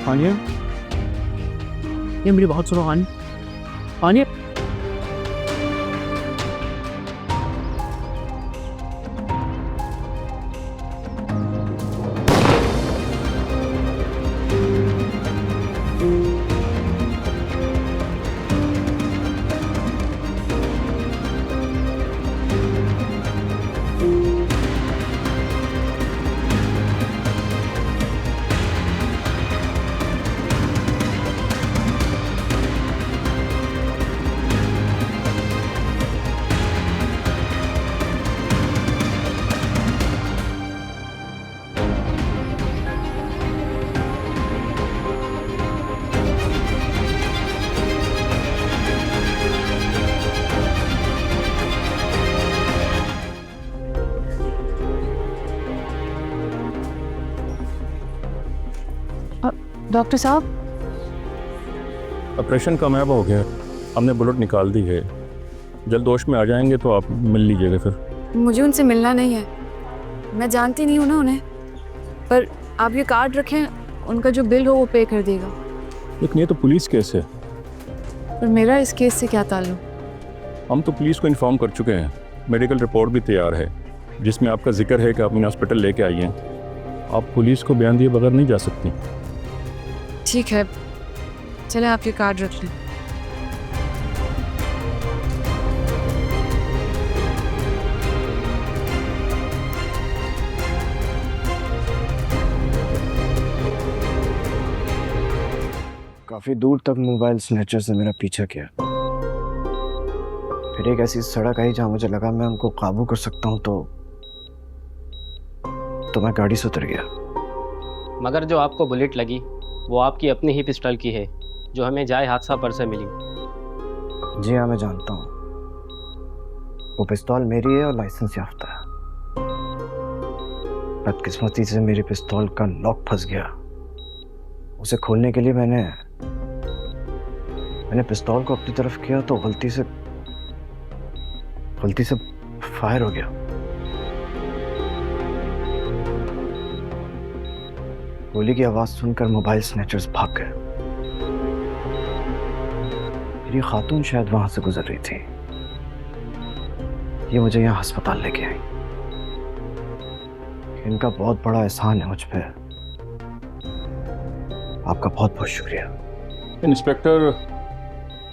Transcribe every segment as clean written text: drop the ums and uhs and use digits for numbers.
हानिया, ये मेरी बात सुनो हानिया। हानिया, डॉक्टर साहब, ऑपरेशन कामयाब हो गया, हमने बुलेट निकाल दी है। जल्द होश में आ जाएंगे तो आप मिल लीजिएगा फिर। मुझे उनसे मिलना नहीं है, मैं जानती नहीं हूँ ना उन्हें, पर आप ये कार्ड रखें, उनका जो बिल हो वो पे कर देगा। लेकिन ये तो पुलिस केस है। पर मेरा इस केस से क्या ताल्लुक? हम तो पुलिस को इन्फॉर्म कर चुके हैं, मेडिकल रिपोर्ट भी तैयार है जिसमें आपका जिक्र है कि आप इन्हें हॉस्पिटल लेके आई हैं। आप पुलिस को बयान दिए बगैर नहीं जा सकती। ठीक है, चले आप ये कार्ड रख लें। काफी दूर तक मोबाइल स्नैचर से मेरा पीछा किया, फिर एक ऐसी सड़क आई जहां मुझे लगा मैं उनको काबू कर सकता हूं, तो मैं गाड़ी से उतर गया। मगर जो आपको बुलेट लगी वो आपकी अपनी ही पिस्टल की है, जो हमें जाए हादसा पर से मिली। जी हाँ, मैं जानता हूँ, वो पिस्तौल मेरी है और लाइसेंस याफ्ता है। बदकिस्मती से मेरी पिस्तौल का लॉक फंस गया। उसे खोलने के लिए मैंने पिस्तौल को अपनी तरफ किया तो गलती से फायर हो गया। गोली की आवाज सुनकर मोबाइल स्नैचर्स भाग गए। मेरी खातून शायद वहां से गुजर रही थी, ये मुझे यहाँ अस्पताल लेके आई। इनका बहुत बड़ा एहसान है मुझ पे। आपका बहुत बहुत शुक्रिया। इंस्पेक्टर,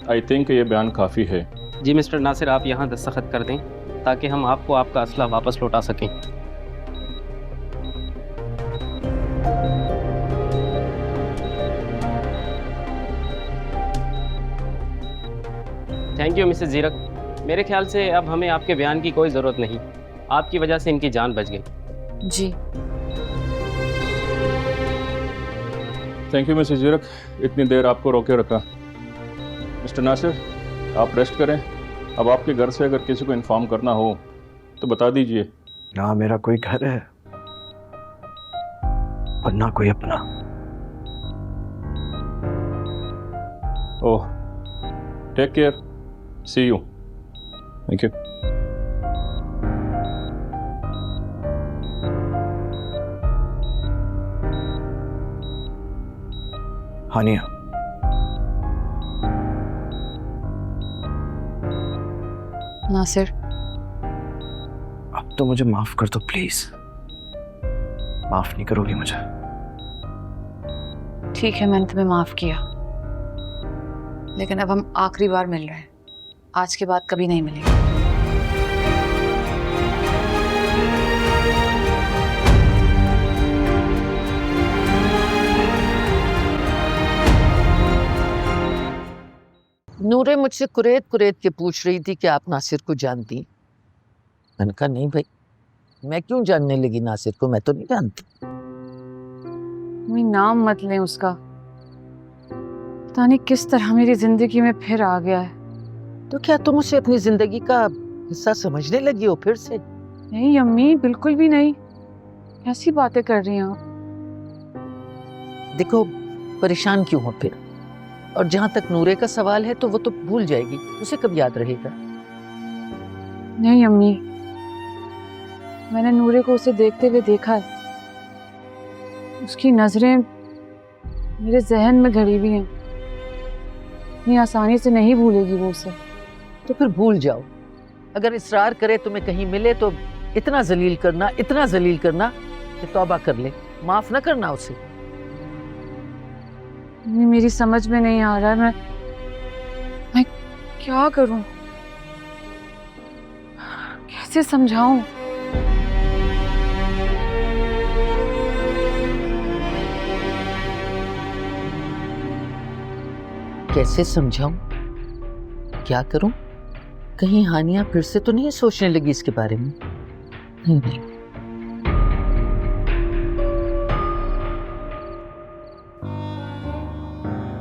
आई थिंक ये बयान काफ़ी है। जी मिस्टर नासिर, आप यहाँ दस्तखत कर दें ताकि हम आपको आपका असला वापस लौटा सकें। Thank you Mrs Zirak. मेरे ख्याल से अब हमें आपके बयान की कोई ज़रूरत नहीं, आपकी वजह से इनकी जान बच गई। जी थैंक यू मिसेस जीरक, इतनी देर आपको रोके रखा। मिस्टर नासिर, आप रेस्ट करें। अब आपके घर से अगर किसी को इन्फॉर्म करना हो तो बता दीजिए। ना मेरा कोई घर है और ना कोई अपना। Oh, take care, see you. Thank you. Hania, Nasir, अब तो मुझे माफ कर दो प्लीज। माफ नहीं करोगी मुझे? ठीक है, मैंने तुम्हें माफ किया, लेकिन अब हम आखिरी बार मिल रहे हैं, आज के बाद कभी नहीं मिलेंगे। नूरे मुझसे कुरेद कुरेद के पूछ रही थी कि आप नासिर को जानती। मैंने कहा नहीं भाई, मैं क्यों जानने लगी नासिर को, मैं तो नहीं जानती। नाम मत लें उसका, पता नहीं किस तरह मेरी जिंदगी में फिर आ गया है। तो क्या तुम उसे अपनी जिंदगी का हिस्सा समझने लगी हो फिर से? नहीं अम्मी, बिल्कुल भी नहीं। कैसी बातें कर रही हैं आप? देखो, परेशान क्यों हो फिर? और जहां तक नूरे का सवाल है तो वो तो भूल जाएगी, उसे कब याद रहेगा? नहीं अम्मी, मैंने नूरे को उसे देखते हुए देखा है। उसकी नजरें मेरे जहन में घड़ी हुई हैं। इतनी आसानी से नहीं भूलेगी वो उसे। तो फिर भूल जाओ। अगर इसरार करे तुम्हें कहीं मिले तो इतना जलील करना कि तौबा कर ले, माफ न करना उसे। ये मेरी समझ में नहीं आ रहा है, मैं क्या करूं, कैसे समझाऊं? कैसे समझाऊं, क्या करूं? कहीं हानिया फिर से तो नहीं सोचने लगी इसके बारे में? नहीं।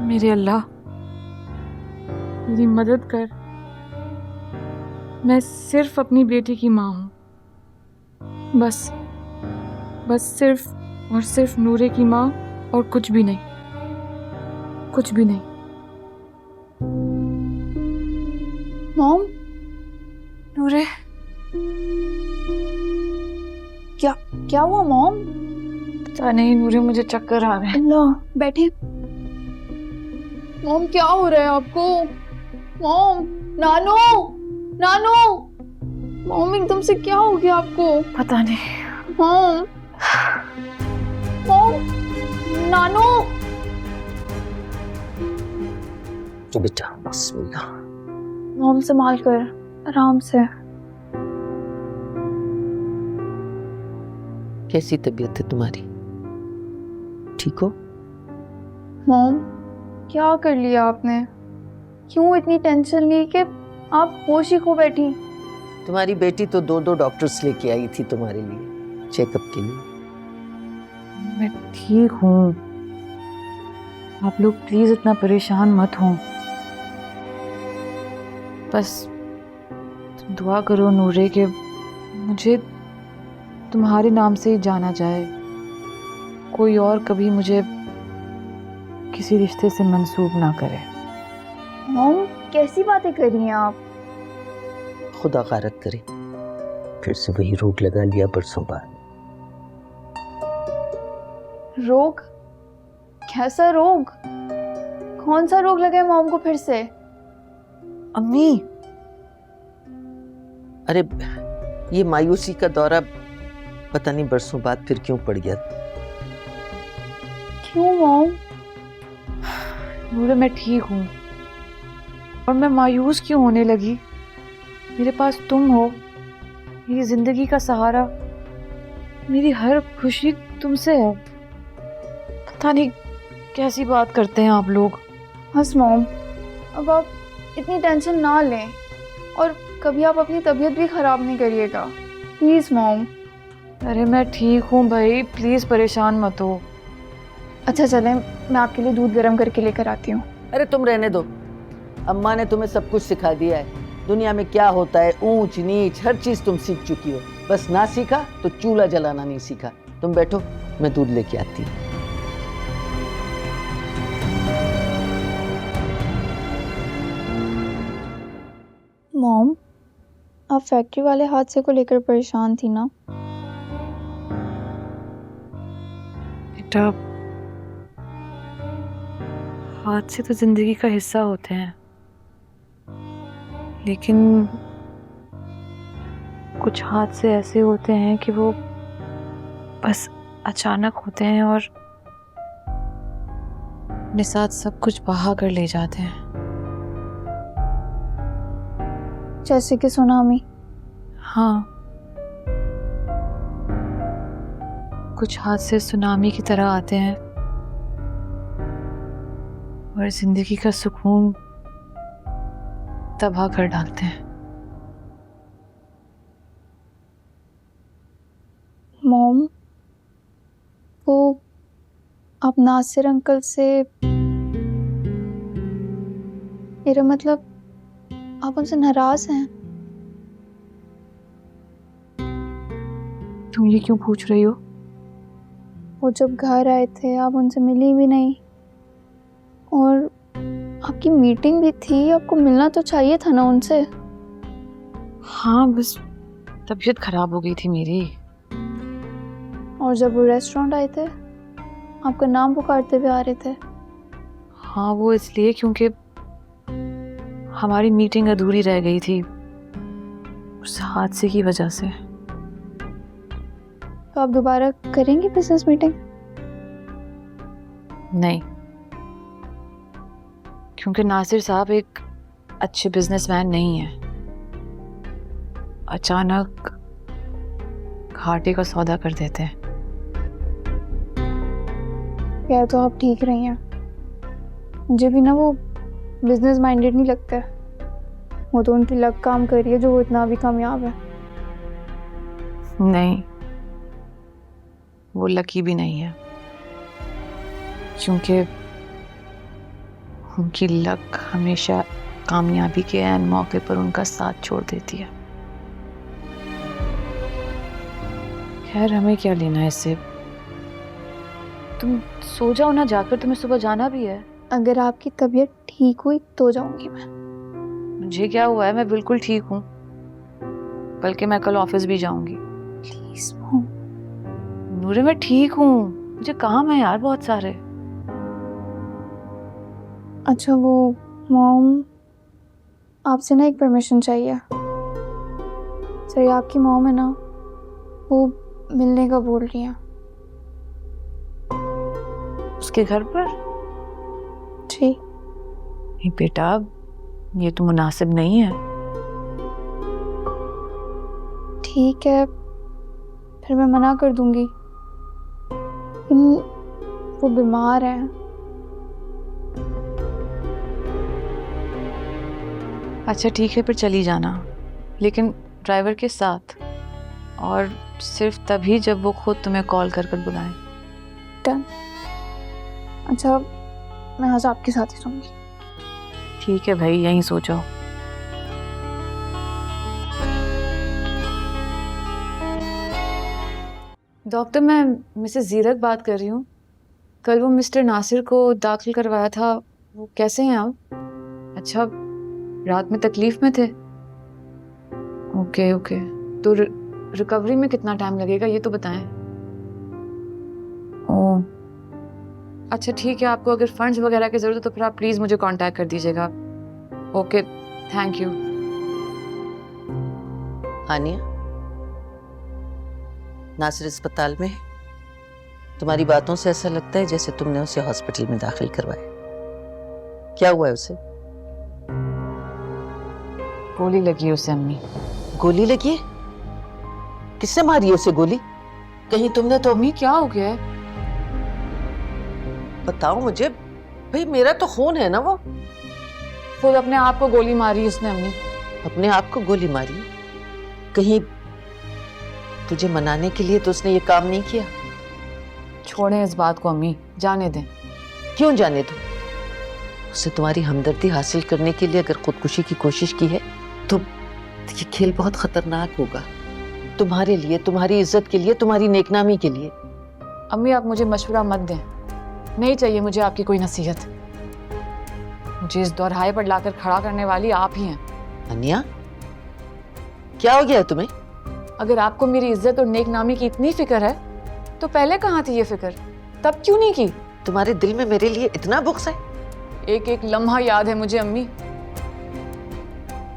मेरे अल्लाह, मेरी मदद कर। मैं सिर्फ अपनी बेटी की माँ हूँ, बस सिर्फ और सिर्फ नूरे की माँ, और कुछ भी नहीं, कुछ भी नहीं। मॉम, नूरे, क्या हुआ मॉम? पता नहीं नूरे, मुझे चक्कर आ रहे हैं। अल्लाह, बैठे। मॉम क्या हो रहा है आपको? मॉम, नानू, नानू, मॉम एकदम से क्या हो गया आपको? पता नहीं। मॉम, मॉम, नानू। तो बेटा बिस्मिल्लाह। मॉम संभाल कर, आराम से। कैसी तबीयत है तुम्हारी? ठीक हो? मॉम क्या कर लिया आपने? क्यों इतनी टेंशन ली कि आप होश ही खो बैठी? तुम्हारी बेटी तो 2 डॉक्टर्स लेके आई थी तुम्हारे लिए, चेकअप के लिए। मैं ठीक हूँ, आप लोग प्लीज इतना परेशान मत हो। बस तुम दुआ करो नूरे के मुझे तुम्हारे नाम से ही जाना जाए, कोई और कभी मुझे किसी रिश्ते से मंसूब ना करे। मॉम कैसी बातें कर रही हैं आप? खुदा गारत करे फिर से वही रोग लगा लिया परसों बाद। रोग? कैसा रोग? कौन सा रोग लगा है मॉम को फिर से? अम्मी, अरे ये मायूसी का दौरा पता नहीं बरसों बाद फिर क्यों पड़ गया। क्यों मॉम? नूरे मैं ठीक हूँ, और मैं मायूस क्यों होने लगी? मेरे पास तुम हो, मेरी जिंदगी का सहारा, मेरी हर खुशी तुमसे है। पता नहीं कैसी बात करते हैं आप लोग। बस मॉम, अब आप इतनी टेंशन ना लें, और कभी आप अपनी तबीयत भी ख़राब नहीं करिएगा, प्लीज़ मॉम। अरे मैं ठीक हूँ भाई, प्लीज़ परेशान मत हो। अच्छा चलें, मैं आपके लिए दूध गर्म करके लेकर आती हूँ। अरे तुम रहने दो, अम्मा ने तुम्हें सब कुछ सिखा दिया है। दुनिया में क्या होता है, ऊंच नीच हर चीज तुम सीख चुकी हो। बस ना सीखा तो चूल्हा जलाना नहीं सीखा। तुम बैठो, मैं दूध लेके आती हूँ। मॉम, आप फैक्ट्री वाले हादसे को लेकर परेशान थी ना? बेटा, हादसे तो जिंदगी का हिस्सा होते हैं, लेकिन कुछ हादसे ऐसे होते हैं कि वो बस अचानक होते हैं और अपने साथ सब कुछ बहा कर ले जाते हैं। जैसे कि सुनामी। हाँ, कुछ हादसे सुनामी की तरह आते हैं और जिंदगी का सुकून तबाह कर डालते हैं। मॉम, वो आप नासिर अंकल से, मेरा मतलब आप उनसे नाराज हैं? तुम ये क्यों पूछ रही हो? वो जब घर आए थे आप उनसे मिली भी नहीं, और आपकी मीटिंग भी थी, आपको मिलना तो चाहिए था ना उनसे। हाँ, बस तबीयत खराब हो गई थी मेरी। और जब वो रेस्टोरेंट आए थे, आपका नाम पुकारते हुए आ रहे थे। हाँ, वो इसलिए क्योंकि हमारी मीटिंग अधूरी रह गई थी उस हादसे की वजह से। तो आप दोबारा करेंगे बिजनेस मीटिंग? नहीं, क्योंकि नासिर साहब एक अच्छे बिजनेसमैन नहीं है। अचानक घाटे का सौदा कर देते हैं। या तो आप ठीक रही हैं, मुझे भी ना वो बिजनेस माइंडेड नहीं लगता है। वो तो उनकी लक काम कर रही है जो वो इतना भी कामयाब है। नहीं, वो लकी भी नहीं है, क्योंकि उनकी लक हमेशा कामयाबी के ऐन मौके पर उनका साथ छोड़ देती है। खैर, हमें क्या लेना है इससे। तुम सो जाओ ना जाकर, तुम्हें सुबह जाना भी है। अगर आपकी तबीयत ठीक हुई तो जाऊंगी मैं। मुझे क्या हुआ है, मैं बिल्कुल ठीक हूँ, बल्कि मैं कल ऑफिस भी जाऊंगी। Please mom. नूरे, मैं ठीक हूँ, मुझे काम है यार बहुत सारे। अच्छा वो मॉम, आपसे ना एक परमिशन चाहिए। सर, आपकी मॉम है ना, वो मिलने का बोल रही है। उसके घर पर? जी। नहीं बेटा, ये तो मुनासिब नहीं है। ठीक है, फिर मैं मना कर दूंगी, लेकिन वो बीमार है। अच्छा ठीक है, फिर चली जाना, लेकिन ड्राइवर के साथ, और सिर्फ तभी जब वो खुद तुम्हें कॉल कर कर बुलाए। डन। अच्छा, मैं आज आपके साथ ही रहूंगी। ठीक है भाई, यहीं सो जाओ। डॉक्टर, मैं मिसेस जीरक बात कर रही हूँ। कल वो मिस्टर नासिर को दाखिल करवाया था, वो कैसे हैं आप? अच्छा, रात में तकलीफ में थे? ओके ओके, तो रिकवरी में कितना टाइम लगेगा ये तो बताएं। ओह अच्छा ठीक है, आपको अगर फंड्स वगैरह की ज़रूरत है तो फिर आप प्लीज़ मुझे कांटेक्ट कर दीजिएगा। Okay, thank you. Hania, Nasir अस्पताल में है। तुम्हारी बातों से ऐसा लगता है जैसे तुमने उसे हॉस्पिटल में दाखिल करवाया। क्या हुआ है उसे? गोली लगी है उसे अम्मी। गोली लगी है? किसने मारी है उसे गोली? कहीं तुमने तो? अम्मी क्या हो गया है? बताओ मुझे भाई, मेरा तो खून है ना। वो खुद अपने आप को गोली मारी उसने अम्मी। अपने आप को गोली मारी? कहीं तुझे मनाने के लिए तो उसने ये काम नहीं किया? छोड़ें इस बात को अम्मी, जाने दें। क्यों जाने दो? उससे तुम्हारी हमदर्दी हासिल करने के लिए अगर खुदकुशी की कोशिश की है तो ये खेल बहुत खतरनाक होगा, तुम्हारे लिए, तुम्हारी इज्जत के लिए, तुम्हारी नेकनामी के लिए। अम्मी आप मुझे मशवरा मत दें, नहीं चाहिए मुझे आपकी कोई नसीहत। मुझे इस दोहराए पर लाकर खड़ा करने वाली आप ही हैं। अनिया, क्या हो गया है तुम्हें? अगर आपको मेरी इज्जत और नेकनामी की इतनी फिक्र है तो पहले कहाँ थी ये फिक्र? तब क्यों नहीं की? तुम्हारे दिल में मेरे लिए इतना बुग़्ज़ है? एक एक लम्हा याद है मुझे अम्मी,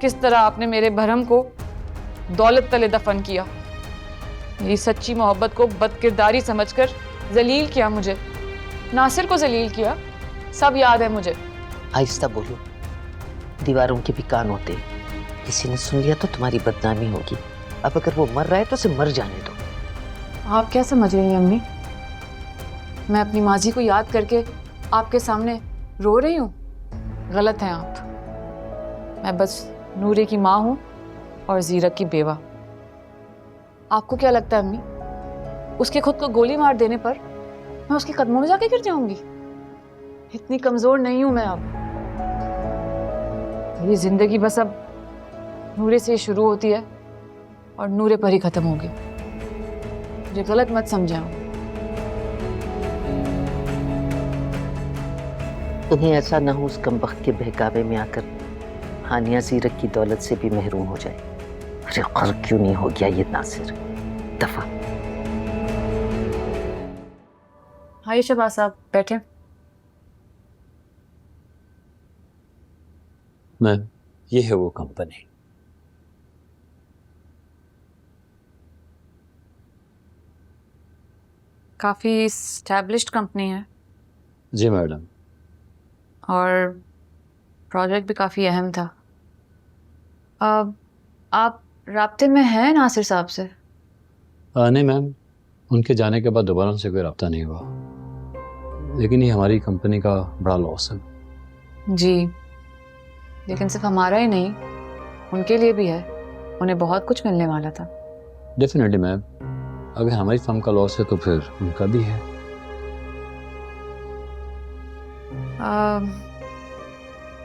किस तरह आपने मेरे भरम को दौलत तले दफन किया, मेरी सच्ची मोहब्बत को बदकिरदारी समझकर जलील किया, मुझे नासिर को जलील किया, सब याद है मुझे। आहिस्ता बोलो, दीवारों के भी कान होते हैं, किसी ने सुन लिया तो तुम्हारी बदनामी होगी। अब अगर वो मर रहा है तो उसे मर जाने दो। आप क्या समझ रही हैं अम्मी? मैं अपनी माजी को याद करके आपके सामने रो रही हूँ? गलत हैं आप। मैं बस नूरे की माँ हूँ और जीरक की बेवा। आपको क्या लगता है अम्मी, उसके खुद को गोली मार देने पर मैं उसके कदमों में जाके गिर जाऊंगी? इतनी कमजोर नहीं हूं मैं अब। ये जिंदगी बस अब नूरे से शुरू होती है और नूरे पर ही खत्म होगी। मुझे गलत मत समझाओ। तुम्हें ऐसा ना हो उस कमबख्त के बहकावे में आकर हानिया जीरक की दौलत से भी महरूम हो जाए। अरे खर क्यों नहीं हो गया ये नासिर, दफा। हाँ ये शहबाज साहब बैठे। मैम, ये है वो कंपनी। काफ़ी इस्टेब्लिश्ड कंपनी है जी मैडम। और प्रोजेक्ट भी काफ़ी अहम था। आप राब्ते में हैं नासिर साहब से? नहीं मैम, उनके जाने के बाद दोबारा उनसे कोई रब्ता नहीं हुआ। लेकिन ये हमारी कंपनी का बड़ा लॉस है। जी, लेकिन सिर्फ हमारा ही नहीं, उनके लिए भी है। उन्हें बहुत कुछ मिलने वाला था। डेफिनेटली मैम, अगर हमारी फर्म का लॉस है तो फिर उनका भी है।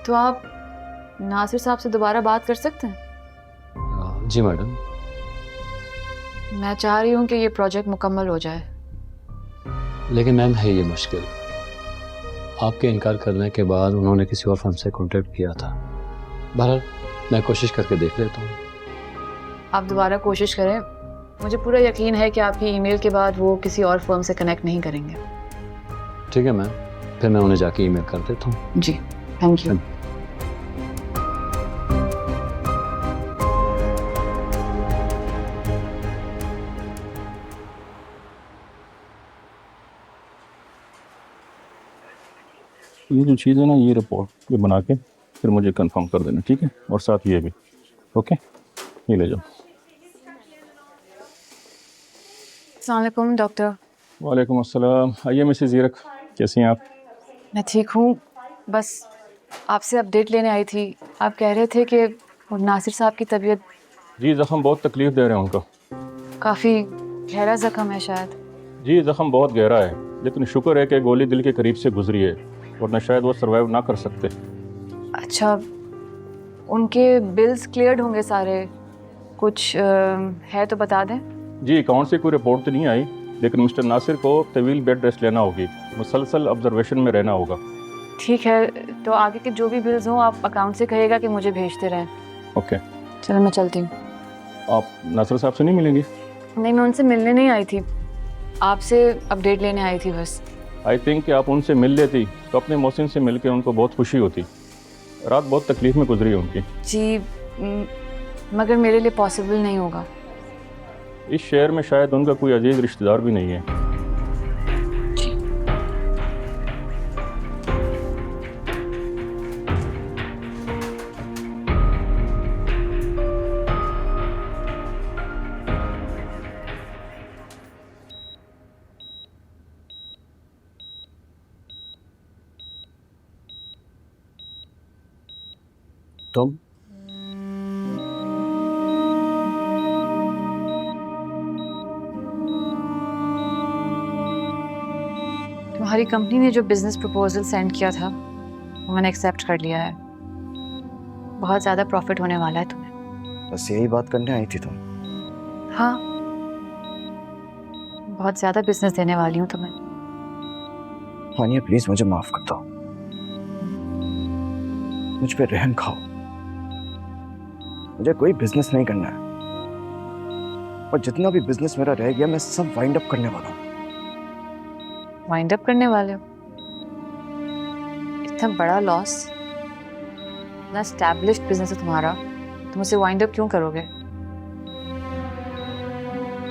तो आप नासिर साहब से दोबारा बात कर सकते हैं? जी मैडम। मैं चाह रही हूँ कि ये प्रोजेक्ट मुकम्मल हो जाए। लेकिन मैम है ये मुश्किल। आपके इनकार करने के बाद उन्होंने किसी और फर्म से कॉन्टेक्ट किया था। बहरहाल मैं कोशिश करके देख लेता हूँ। आप दोबारा कोशिश करें। मुझे पूरा यकीन है कि आपकी ईमेल के बाद वो किसी और फर्म से कनेक्ट नहीं करेंगे। ठीक है मैम, फिर मैं उन्हें जाके ईमेल कर देता हूँ। जी, थैंक यू। ये जो चीज़ है ना, ये रिपोर्ट ये बना के फिर मुझे कंफर्म कर देना, ठीक है? और साथ ये भी, ओके? ये ले जाओ। अस्सलाम वालेकुम डॉक्टर। वालेकुम अस्सलाम। आइए मिसेस ज़ीरक, कैसी हैं आप? मैं ठीक हूँ, बस आपसे अपडेट लेने आई थी। आप कह रहे थे कि वो नासिर साहब की तबीयत जी, ज़ख़म बहुत तकलीफ़ दे रहे हैं उनको। काफ़ी गहरा ज़ख़म है शायद। जी, ज़ख़म बहुत गहरा है, लेकिन शुक्र है कि गोली दिल के करीब से गुजरी है, वरना शायद वो सर्वाइव ना कर सकते। अच्छा, उनके बिल्स क्लियर्ड होंगे सारे? कुछ है तो बता दें। जी, अकाउंट से कोई रिपोर्ट तो नहीं आई, लेकिन मिस्टर नासिर को तवील बेड रेस्ट लेना होगी, मुसलसल ऑब्जर्वेशन में रहना होगा। ठीक है, तो आगे के जो भी बिल्स हों आप अकाउंट से कहिएगा कि मुझे भेजते रहें। ओके। चलो मैं चलती हूँ। आप नासिर साहब से नहीं मिलेंगे? नहीं, मैं उनसे मिलने नहीं आई थी, आपसे अपडेट लेने आई थी बस। आई थिंक कि आप उनसे मिल लेती तो अपने मोहसिन से मिल के उनको बहुत खुशी होती। रात बहुत तकलीफ़ में गुजरी है उनकी। जी, मगर मेरे लिए पॉसिबल नहीं होगा। इस शहर में शायद उनका कोई अजीज रिश्तेदार भी नहीं है। तुम तुम्हारी कंपनी ने जो बिजनेस प्रपोजल सेंड किया था वो मैंने एक्सेप्ट कर लिया है। बहुत ज़्यादा प्रॉफिट होने वाला है तुम्हें। बस यही बात करने आई थी तुम? हाँ, बहुत ज़्यादा बिजनेस देने वाली हूँ तुम्हें। हानिया प्लीज मुझे माफ कर दो, मुझ पे रहम खाओ। मुझे कोई बिजनेस नहीं करना है, और जितना भी बिजनेस मेरा रह गया मैं सब वाइंड अप करने वाला हूँ। वाइंड अप करने वाले हो? इतना बड़ा लॉस, इतना एस्टैब्लिश्ड बिजनेस है तुम्हारा, तुम उसे वाइंड अप क्यों करोगे?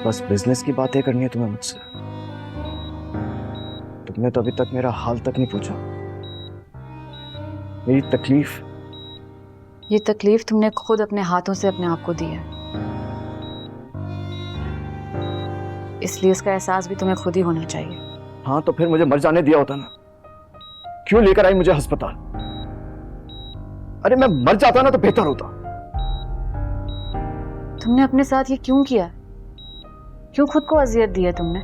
बस बिजनेस की बातें करनी है तुम्हें मुझसे? तुमने तो अभी तक मेरा हाल तक नहीं पूछा, मेरी तकलीफ। ये तकलीफ तुमने खुद अपने हाथों से अपने आप को दी है, इसलिए इसका एहसास भी तुम्हें खुद ही होना चाहिए। हाँ, तो फिर मुझे मर जाने दिया होता ना, क्यों लेकर आई मुझे अस्पताल? अरे मैं मर जाता ना तो बेहतर होता। तुमने अपने साथ ये क्यों किया? क्यों खुद को अजियत दी है तुमने?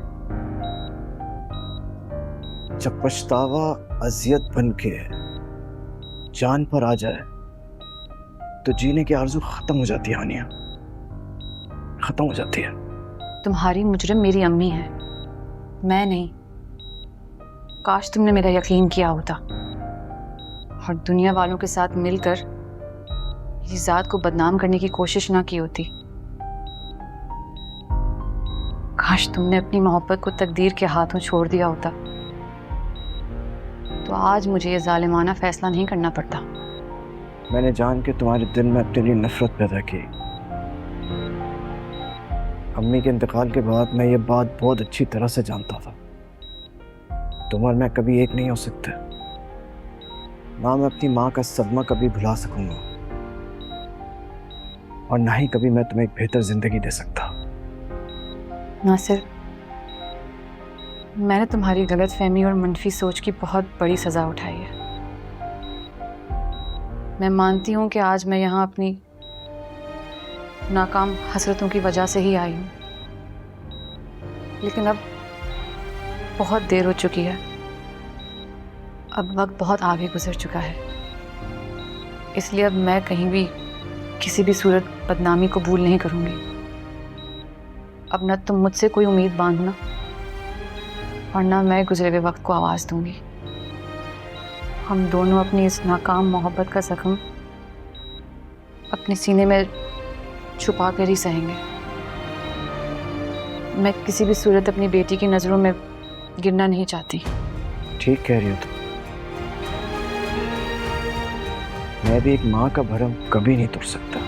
जब पछतावा अजियत बन के जान पर आ जाए तो जीने की आरज़ू खत्म हो जाती है हानिया, खत्म हो जाती है। तुम्हारी मुजरिम मेरी अम्मी है, मैं नहीं। काश तुमने मेरा यकीन किया होता और दुनिया वालों के साथ मिलकर मेरी जात को बदनाम करने की कोशिश ना की होती। काश तुमने अपनी मोहब्बत को तकदीर के हाथों छोड़ दिया होता, तो आज मुझे ये जालिमाना फैसला नहीं करना पड़ता। मैंने जान के तुम्हारे दिल में अपने लिए नफरत पैदा की। अम्मी के इंतकाल के बाद मैं ये बात बहुत अच्छी तरह से जानता था, तुम और मैं कभी एक नहीं हो सकते। ना मैं अपनी माँ का सदमा कभी भुला सकूंगा और ना ही कभी मैं तुम्हें एक बेहतर जिंदगी दे सकता। नासिर, मैंने तुम्हारी गलतफहमी और मनफी सोच की बहुत बड़ी सज़ा उठाई है। मैं मानती हूँ कि आज मैं यहाँ अपनी नाकाम हसरतों की वजह से ही आई हूँ, लेकिन अब बहुत देर हो चुकी है। अब वक्त बहुत आगे गुजर चुका है, इसलिए अब मैं कहीं भी किसी भी सूरत बदनामी कबूल नहीं करूँगी। अब न तुम मुझसे कोई उम्मीद बांधना और ना मैं गुजरे हुए वक्त को आवाज़ दूंगी। हम दोनों अपनी इस नाकाम मोहब्बत का जख्म अपने सीने में छुपा कर ही सहेंगे। मैं किसी भी सूरत अपनी बेटी की नज़रों में गिरना नहीं चाहती। ठीक कह रही हो तुम। मैं भी एक माँ का भरम कभी नहीं तोड़ सकता।